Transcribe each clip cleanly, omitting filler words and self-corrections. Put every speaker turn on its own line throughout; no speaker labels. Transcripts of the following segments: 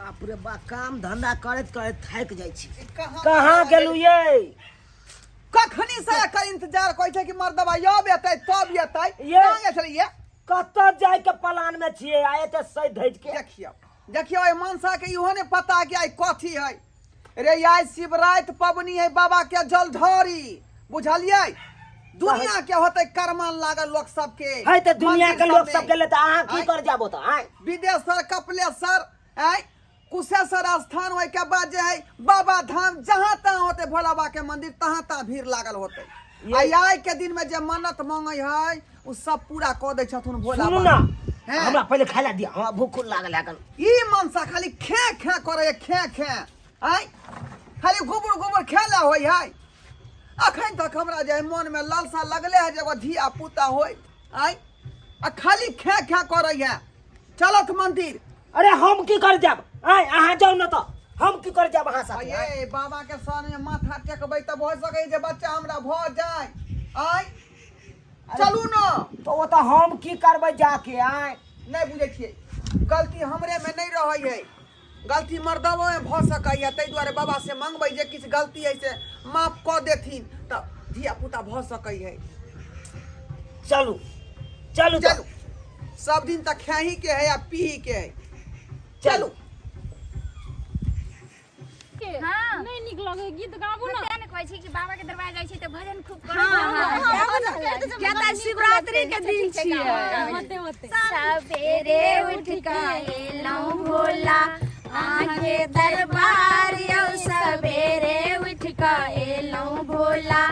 बाप रे बा काम धंधा करत करत थक जाय छी।
कहाँ गेलू ये?
कखनी से एकर इंतजार कोइ छै कि मर्दबा यब एतै तब एतै।
ये
कहाँ गेल ये?
कतऽ जाय के प्लान में छियै? आए ते सही धज के
देखियो ए मनसा के इहो ने पता कि आई कथी है रे। आई शिवरात पबनी है, बाबा के जलधरी बुझलियै। दुनिया के होते करमान लागल लोग सबके
है ते दुनिया के लोग सब गेले त अहाँ की कर जाबो त? आय
विदेशर कपिलेश्वर आय कुशेश्वर स्थान होय के बाद जे है बाबा धाम जहां तहां होते भोला बाबा के मंदिर तहां तहां भीड़ लागल होते। आई के दिन में जे मन्नत मांगे है उ सब पूरा क दे छथुन भोला
सुनू
बाबा।
ना हमरा पहले खाइला दिया, हमरा भूख लागल है।
ई मनसा खाली खे खे करे खे आय खाली गुबुर गुबुर खेला होय है। अखन तक हमरा जे मन में लालसा लगले है जे धिया पुता होय आय आ खाली खे करे है। चलत मंदिर।
अरे हम की कर जाब? आय अहाँ जाऊ न त हम की कर जाब? अहाँ साथे
ये बाबा के सामने माथा टेकबै त भ सकै जे बच्चा हमरा भ जाय। आय चलू न।
तो वो तो हम की करबै जाके? आय
नहीं बुझे छियै गलती हमरे में नहीं रहै है, गलती मर्दबो में भ सकै है। तै दुआरे बाबा से मांगबै जे किछ गलती है से माफ क देथिन त धिया पुता भ सकै है।
चलू चलू
चलू सब दिन तक खाही के है या पीही के है। चलू
हाँ नहीं निक लगे गीत गाबू ना।
क्या ने कहै छी कि बाबा के दरबार जाय छी त भजन खूब करब।
क्या त शिवरात्रि के दिन छियै। होते होते
सवेरे उठ के एलौ भोला आके दरबार यौ। सवेरे उठ के एलौ भोला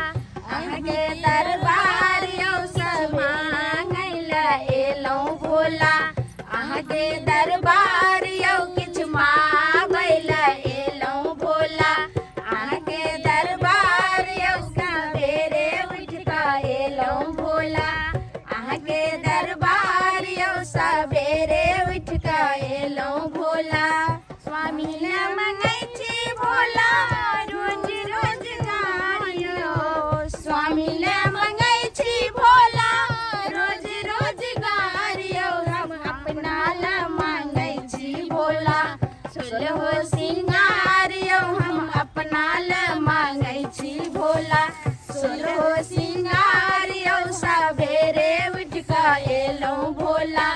आके दरबार यौ। सब मांगैला एलौ भोला आके दरबार यौ। किछ मांगैला एलौ भोला आके दरबार यौ। सवेरे उठ के एलौ भोला आके दरबार यौ। सवेरे उठ के एलौ भोला स्वामी ने मंगै छी भोला रोज रोजगार यौ। स्वामी ने मंगै छी भोला रोज रोजगार यौ। हम अपना ला मंगै छी भोला सोलहो सिंगार यौ। हम अपना ला मंगै छी भोला सोलहो सिंगार यौ। सवेरे उठ के एलौ भोला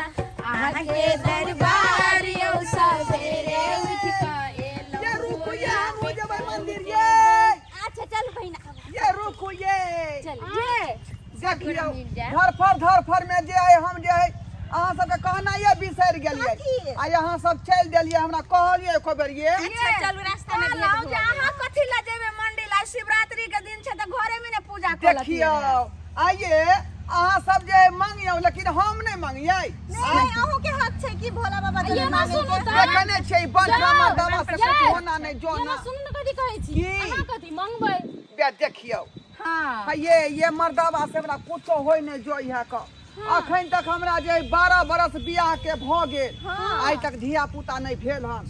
आके दरबार यौ। सवेरे उठ के एलौ
ये रुको ये हम हो जबै मंदिर ये।
अच्छा चल बहिना
ये रुको ये
चल ये
देखियो धर फर में जे है हम जे है अहाँ सबके कहना ये बिसर गेलिए आ यहाँ सब चल देलिए। हमरा कहलिए एको बेर ये।
अच्छा चलू रास्ता में
लाओ जे अहाँ कथि ला जेबे मंदिर? आ शिवरात्रि के दिन छै त घरे में ने पूजा कर लती।
देखियो आइए अहाँ सब जे मांगियो लेकिन हम नहीं मांगिए।
नहीं अहू के हक छै कि भोला बाबा के मांगे के।
देखने छै बंठा दवा से कुछ होना नहीं जो ना।
सुन न कथि कहै छी?
की?
अहाँ कथि मंगबै?
बे देखियो
हां
ये मर्दावा से हमरा कुछो होय नहीं जो इहा का। अखन तक हमरा जे 12 बरस बियाह के भ गेल आइ तक धिया पुता नहीं भेल हन।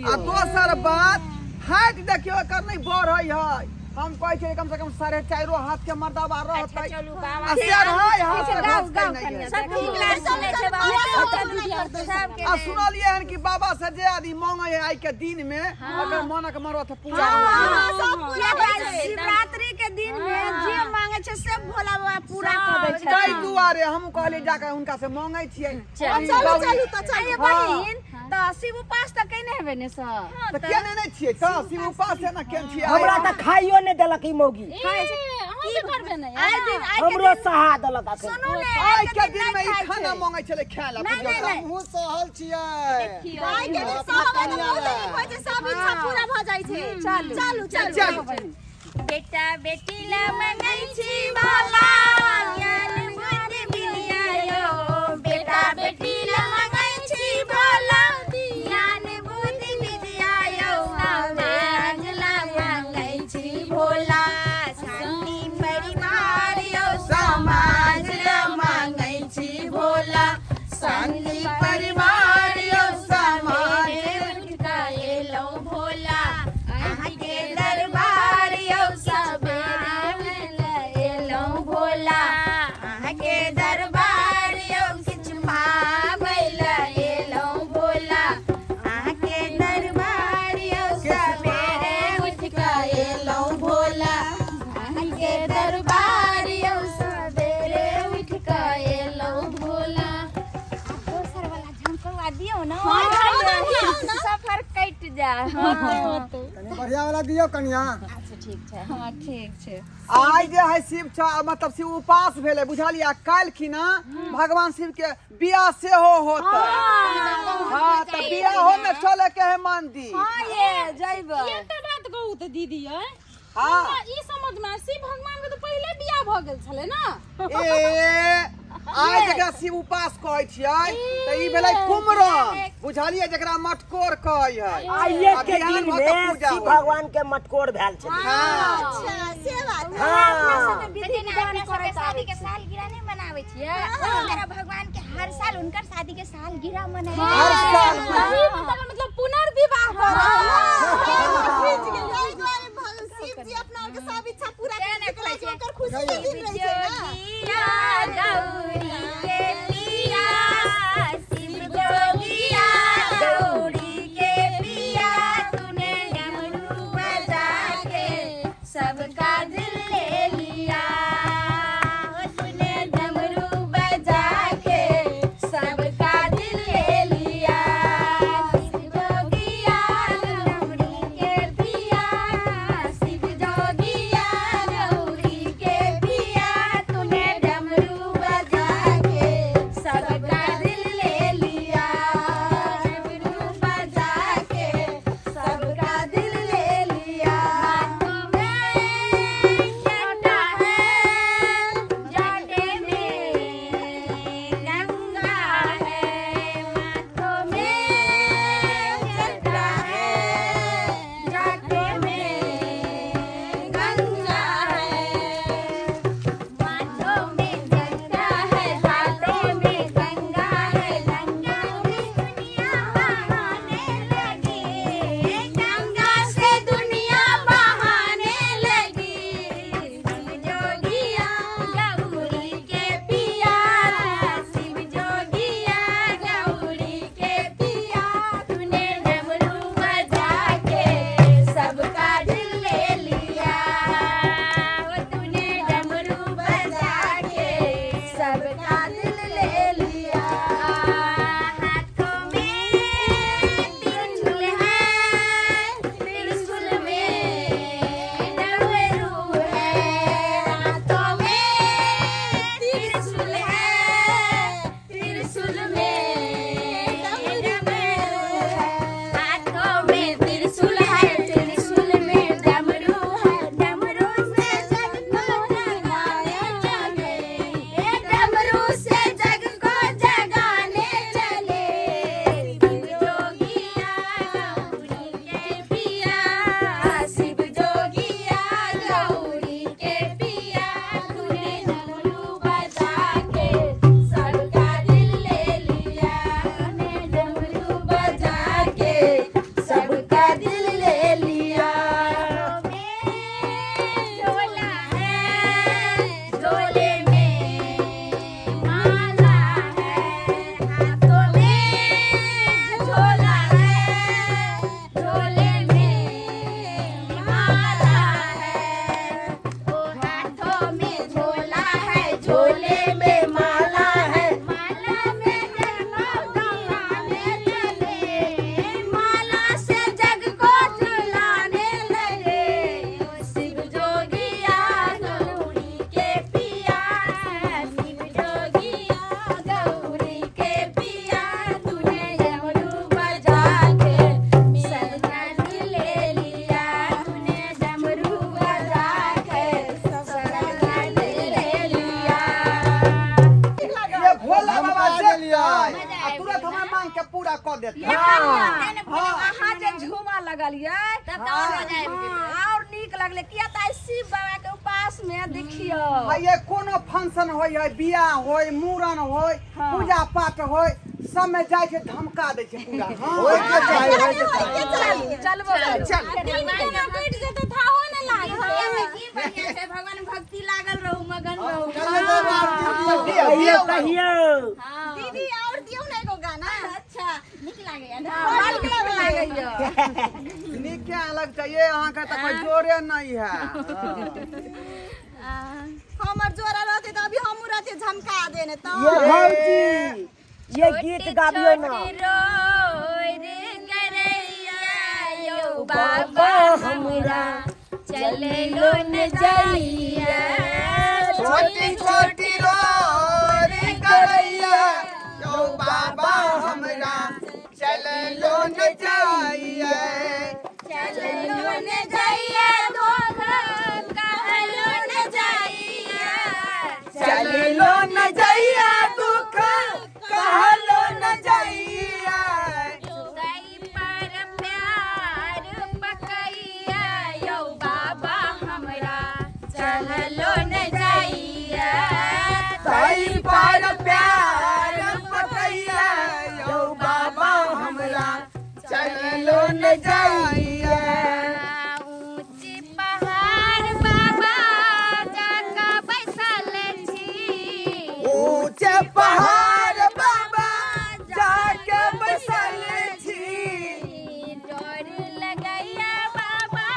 आ दोसर बात हाइट देखियो एकर नहीं बढ़ै है। हम कहै छै कम से कम 4.5 हाथ के मर्दावा रहतै।
चलू बाबा
आ शेर है हाथ से
गाँव
घसतै नहीं है।
सब ठीक लाग सुनै छै बाबा सब के
आ सुनलिए हन कि बाबा से जे आदमी मांगे है आई के दिन में ओकर मनक मरत पूरा हो
हां
जाए।
सब पूरा होय छै। शिवरात्रि के दिन में जे मांगे छै सब भोला बाबा पूरा कर दै छै।
ताहि दुआरे हम कहलिए जाके हुनका से मांगे छियै।
चलू चलू त चलिए बहिन त शिव उपास त कइने हेबे ने सब।
त केने नहीं छियै त शिव उपास है ना केन छियै।
हमरा त खाइयो ने देलक ई मौगी।
की करबे नहीं? आइ दिन
हमरो सहा देलक अखन।
सुनू ने
आई के दिन में ई खाना मांगे छले खाय ला।
हमहू सहल छियै।
आइ के दिन सब बहुत नीक होय छै। सब इच्छा पूरा भ जाय छै। चलू चलू
बेटा बेटी ला मंगै छी भोला ज्ञान बुद्धि विद्या यौ। बेटा बेटी ला मंगै छी भोला ज्ञान बुद्धि विद्या यौ। समाज ला मंगै छी भोला शांति परिवार यौ। समाज ला मंगै छी भोला शांति परिवार यौ। सवेरे उठ के एलौ भोला आके दरबार यौ। सवेरे एलौ भोला बिया
तनी बढ़िया वाला दियो कनिया।
अच्छा ठीक छै हां ठीक छै।
आज जे है शिव मतलब शिव उपास भेले बुझलिया काल की ना भगवान शिव के बियाह से होता। हाँ तो बियाह में चले के है मंदिर।
हां ये जइबो
एकटा बात कहू त दीदी
हाँ
ई समझ में शिव भगवान के तो पहले बियाह भ गेल छले ना।
ए आज जकरा शिव उपास कहै छियै त ई भेलै कुमरन बुझलिए जकरा मटकोर कहै है।
आइए के दिन में शिव भगवान के मटकोर भेल छे।
अच्छा से बात
हाँ
विधि विधान करे शादी के सालगिरह नहीं मनावे छियै मेरा भगवान के हर साल उनकर शादी के सालगिरह मनावे
हर साल
मतलब पुनर्विवाह कर
शिव जी अपना के सब इच्छा पूरा करे छै ओकर खुशी के दिन रहे छै ना।
गौरी के पिया शिव जोगिया गौरी के पिया तूने डमरू बजा के सबका दिल ले लिया तूने डमरू बजा के सबका दिल ले लिया शिव जोगिया गौरी के पिया शिव जोगिया गौरी के पिया तूने डमरू बजा के सबका दिल ले लिया डमरू बजा के सबका दिल ले लिया जटा है जाटे में गंगा है माथों में जटा है जाटे में गंगा है माथों में गंगा है जाटे में गंगा है गंगा में दुनिया बहाने लगी गंगा से दुनिया बहाने लगी शिव जोगिया गौरी के पिया शिव जोगिया गौरी के पिया तूने डमरू बजा के सबका दिल ले लिया वो तूने डमरू बजा के सबका दिल ले लिया हाथों में त्रिशूल है त्रिशूल में डमरू है हाथों में त्रिशूल है त्रिशूल में डमरू है हाथों में त्रिशूल है त्रिशूल में डमरू है डमरू से जग को जगाने चले डमरू से जग को जगाने चले शिव जोगिया गौरी के पिया शिव जोगिया गौरी के पिया तूने डमरू बजा के सबका दिल ले लिया तूने डमरू बजा के सबका दिल ले लिया झोला है झोले में माला है हाथों में झोला है झोले में माला है ओ हाथों में झोला है झोले में माला है माला में जग को झुलाने लगे माला से जग को झुलाने लगे शिव जोगिया गौरी के पिया शिव जोगिया गौरी के पिया तूने डमरू बजा के सबका दिल ले लिया तूने डमरू बजा के सबका दिल ले लिया
ये भोला बाबा देख आ तुरंत हमार मांग के पूरा कर देते।
अहाँ जे झूमा लगलिए
तब तो और हो जाए
और नीक लगले किया त शिव बाबा के उपास में देखियो
आ ये कोनो फंक्शन होय है बियाह होय मूड़न होय पूजा पाठ होय सब में जाय छै धमका दे छै पूरा।
होय के चाहिए
चलबो चल
महीना कट जेते था हो न लागे
की बढ़िया से भगवान भक्ति लागल रहू मगन रहू
कहियो कहियो
दीदी और दियो ना एगो गाना।
अच्छा निक लागे
बड़ लागइयो
नीक के अलग चाहिए अहाँ के त कोई जोरे नहीं है।
हमर जोरा रहते त अभी हमू रहते झमका देने त
ये भौजी ये गीत गाबियो ना
रोय रे करैया हमरा चले लो न जाइया
छोटी छोटी रोरी करैया यो बाबा हमरा चल लो न जाइए
चले लो न जाइया दोहा कहलो न जाइया
चल लो न जाइए दुख कहलो न जाइए
गई पर प्यार पकैया यो बाबा हमरा चलो न जाइया
ताई पर प्यार पकैया यो बाबा हमरा चल लो न जाइए
ऊंची पहाड़ बाबा जाका बैसल छी
ऊंचे पहाड़ बाबा जाके बैसल छी
डोर लगैया बाबा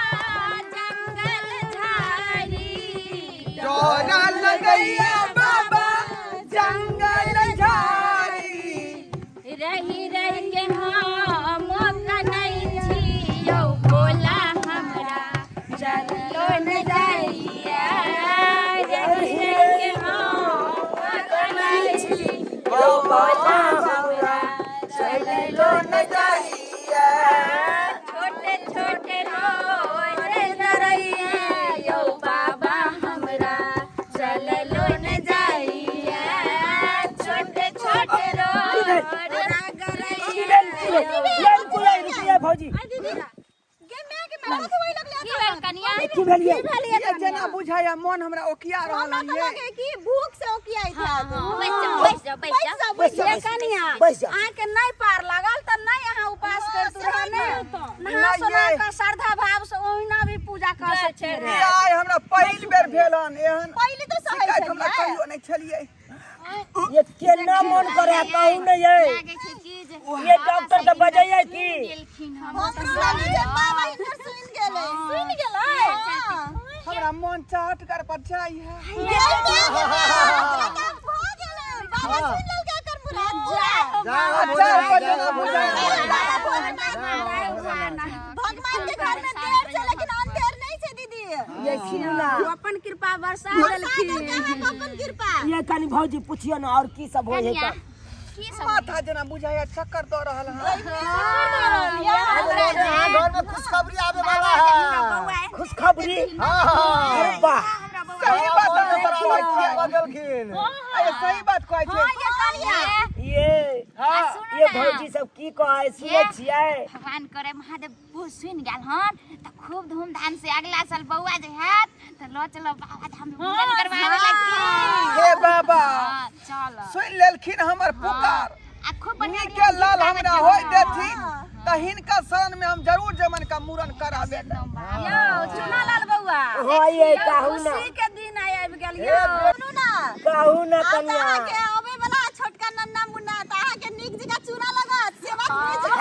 जंगल झाड़ी
डोरा लगैया बाबा जंगल झाड़ी
रही रही के हम कनै छी यौ भोला हमरा चलो न जाइया रही रही के हम कनै छी यौ भोला हमरा चलो न जाइया छोटे छोटे रोए डरैया यौ बाबा हमरा चलो न जाइया छोटे छोटे रोए
रुकिए भौजी की भेलिए
ये जना बुझाया मन हमरा ओकिया रहल ये
कि भूख से ओकियाई था
बैठ जाओ
बैस जा,
ये कनिया
बैस जा।
आहाँ के नहीं पार लागल त नहीं यहाँ उपास करत रहने नहा
नहीं,
सोना
ये-
का श्रद्धा भाव से ओहिना भी पूजा कर सकते
ये
रहे
आय हमरा पहिल बेर भेलन एहन
पहले तो सहै
शिकायत हमरा
छलियै
कहियो नहीं छलिए
ये केना मन करे कहू न ये
लागे छै कि जे
ये डॉक्टर के बजाइए की
गेलखिन हम
हमरो लागे जे बाबा इधर सुन गेलै
हमरा मन चाहत कर पर जाई है
हो गेलै बाबा सुन लेल के कर मुराद
अच्छा बजना बुझाया
भगवान के घर में देर छै लेकिन अंधेर नहीं छै दीदी
ये सुनना
अपन कृपा बरसा देलखिन अपन कृपा
ये कनी भौजी पूछियो ना और की सब होय है का
की सब
माथा जना बुझाया चक्कर दऽ रहल है
घर में खुशखबरी आवे वाला है
खुशखबरी अरे वाह
सही बात है
बदलखिन
अरे सही बात कहै छै
ये ये भौजी सब की कहै सुनै छियै
भगवान करे महादेव बुझ सुनि गेल हन त खूब धूमधाम से अगला साल बौआ जे हैत त ल चलो बाबा धाम पूजन करवावे लगी
हे बाबा
हां चल
सुन लेलखिन हमर पुकार
आ खूब बढ़िया
के लाल हमरा होय देथिन त हिनका शरण में हम जरूर जमन का मूरन कराबे
यो चुना लाल बउआ
हां ये कहू ना
खुशी के दिन आबि गेल यो सुनू ना
कहू ना
आ
कन्या
अहाँ के अबे वाला छोटका नन्ना मुन्ना त अहाँ के नीक जगह चूना लगत सेवा भेजो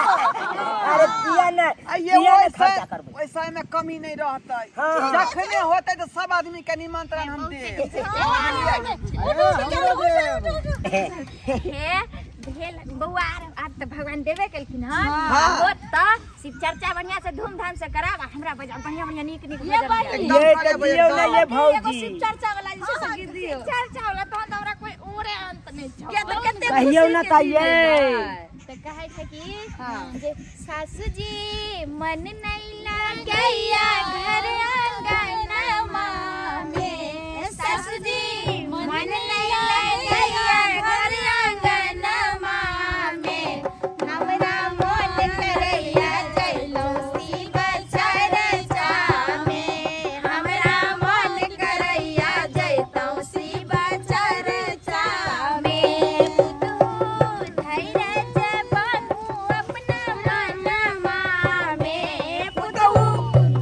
अरे पिया ना
ये
पिया ना खर्चा करबै
वैसा में कमी नहीं रहतै
हाँ।
जखने होतै तो सब आदमी के निमंत्रण हम देब
हे भेल बौआ आज त भगवान देबे केलखिन हन
हाँ।
होत त शिव चर्चा बढ़िया से धूमधाम से कराब हमरा बढ़िया बढ़िया नीक नीक भजन
एकदम
ये
खड़े
तो
भइए
दियो ना ये
एकदम।
भौजी
चर्चा वाला जे संगीत दियो
चर्चा होला त हमरा कोई ओरे अंत नहीं छ
के त कते
कहियो ना कहिए
तो कहे थे कि जे सासू जी मन नहीं लगैया घर आंगनमा में सासू जी मन नहीं लगैया घर आंगनमा में हमरा मन करैया जइलो शिव चर्चा में हमरा मन करैया जइतो शिव चर्चा में धैर्य बनू अपना मनमा में पुतहु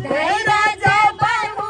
धैर्य बनू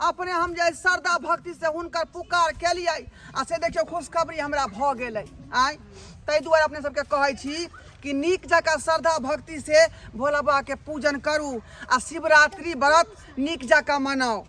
अपने हम जे श्रद्धा भक्ति से हुनकर पुकार केलियै आ से देखियौ खुशखबरी हमरा भऽ गेलै आइ ताहि दुआरे अपने सबके कहै छी कि नीक जकाँ श्रद्धा भक्ति से भोला बाबा के पूजन करू आ शिवरात्रि व्रत नीक जकाँ मनाओ।